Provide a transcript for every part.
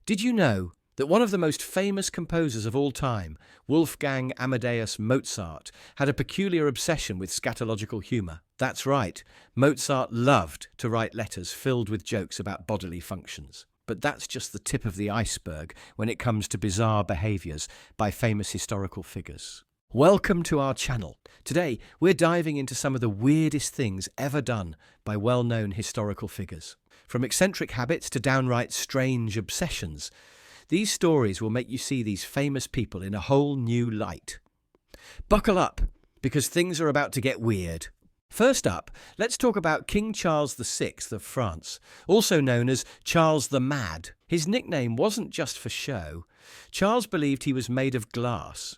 Did you know that one of the most famous composers of all time, Wolfgang Amadeus Mozart, had a peculiar obsession with scatological humour? That's right, Mozart loved to write letters filled with jokes about bodily functions. But that's just the tip of the iceberg when it comes to bizarre behaviours by famous historical figures. Welcome to our channel. Today, we're diving into some of the weirdest things ever done by well-known historical figures. From eccentric habits to downright strange obsessions, these stories will make you see these famous people in a whole new light. Buckle up, because things are about to get weird. First up, let's talk about King Charles VI of France, also known as Charles the Mad. His nickname wasn't just for show. Charles believed he was made of glass.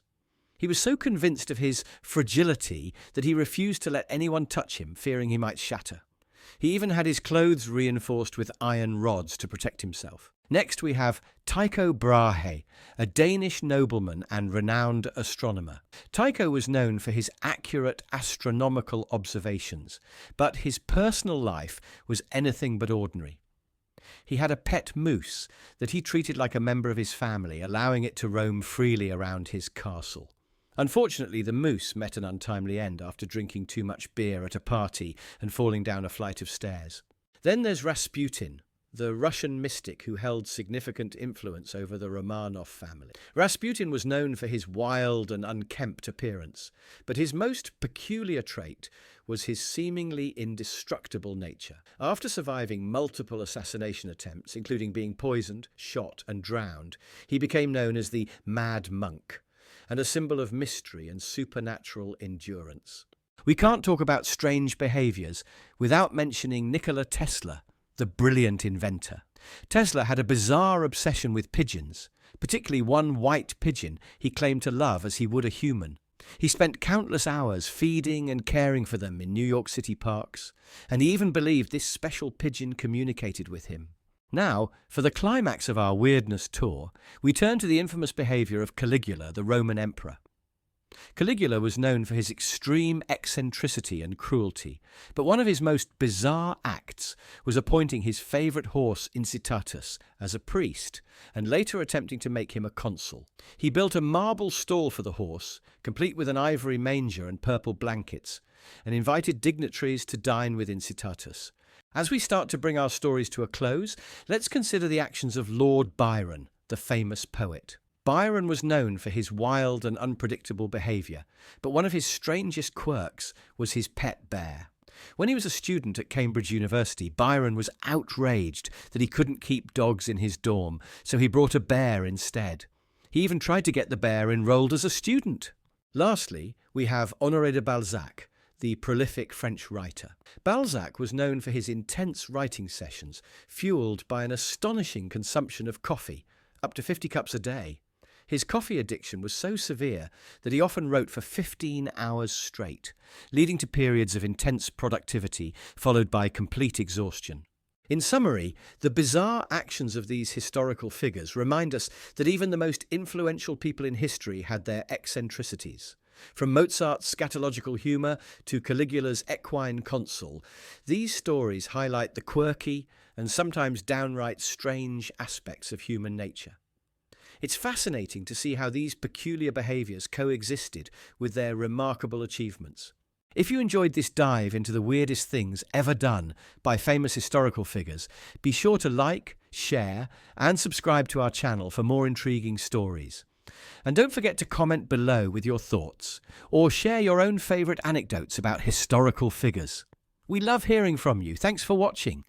He was so convinced of his fragility that he refused to let anyone touch him, fearing he might shatter. He even had his clothes reinforced with iron rods to protect himself. Next we have Tycho Brahe, a Danish nobleman and renowned astronomer. Tycho was known for his accurate astronomical observations, but his personal life was anything but ordinary. He had a pet moose that he treated like a member of his family, allowing it to roam freely around his castle. Unfortunately, the moose met an untimely end after drinking too much beer at a party and falling down a flight of stairs. Then there's Rasputin, the Russian mystic who held significant influence over the Romanov family. Rasputin was known for his wild and unkempt appearance, but his most peculiar trait was his seemingly indestructible nature. After surviving multiple assassination attempts, including being poisoned, shot, and drowned, he became known as the Mad Monk, and a symbol of mystery and supernatural endurance. We can't talk about strange behaviours without mentioning Nikola Tesla, the brilliant inventor. Tesla had a bizarre obsession with pigeons, particularly one white pigeon he claimed to love as he would a human. He spent countless hours feeding and caring for them in New York City parks, and he even believed this special pigeon communicated with him. Now, for the climax of our weirdness tour, we turn to the infamous behaviour of Caligula, the Roman emperor. Caligula was known for his extreme eccentricity and cruelty, but one of his most bizarre acts was appointing his favourite horse Incitatus as a priest, and later attempting to make him a consul. He built a marble stall for the horse, complete with an ivory manger and purple blankets, and invited dignitaries to dine with Incitatus. As we start to bring our stories to a close, let's consider the actions of Lord Byron, the famous poet. Byron was known for his wild and unpredictable behaviour, but one of his strangest quirks was his pet bear. When he was a student at Cambridge University, Byron was outraged that he couldn't keep dogs in his dorm, so he brought a bear instead. He even tried to get the bear enrolled as a student. Lastly, we have Honoré de Balzac, the prolific French writer. Balzac was known for his intense writing sessions, fueled by an astonishing consumption of coffee, up to 50 cups a day. His coffee addiction was so severe that he often wrote for 15 hours straight, leading to periods of intense productivity followed by complete exhaustion. In summary, the bizarre actions of these historical figures remind us that even the most influential people in history had their eccentricities. From Mozart's scatological humour to Caligula's equine consul, these stories highlight the quirky and sometimes downright strange aspects of human nature. It's fascinating to see how these peculiar behaviours coexisted with their remarkable achievements. If you enjoyed this dive into the weirdest things ever done by famous historical figures, be sure to like, share, and subscribe to our channel for more intriguing stories. And don't forget to comment below with your thoughts, or share your own favourite anecdotes about historical figures. We love hearing from you. Thanks for watching.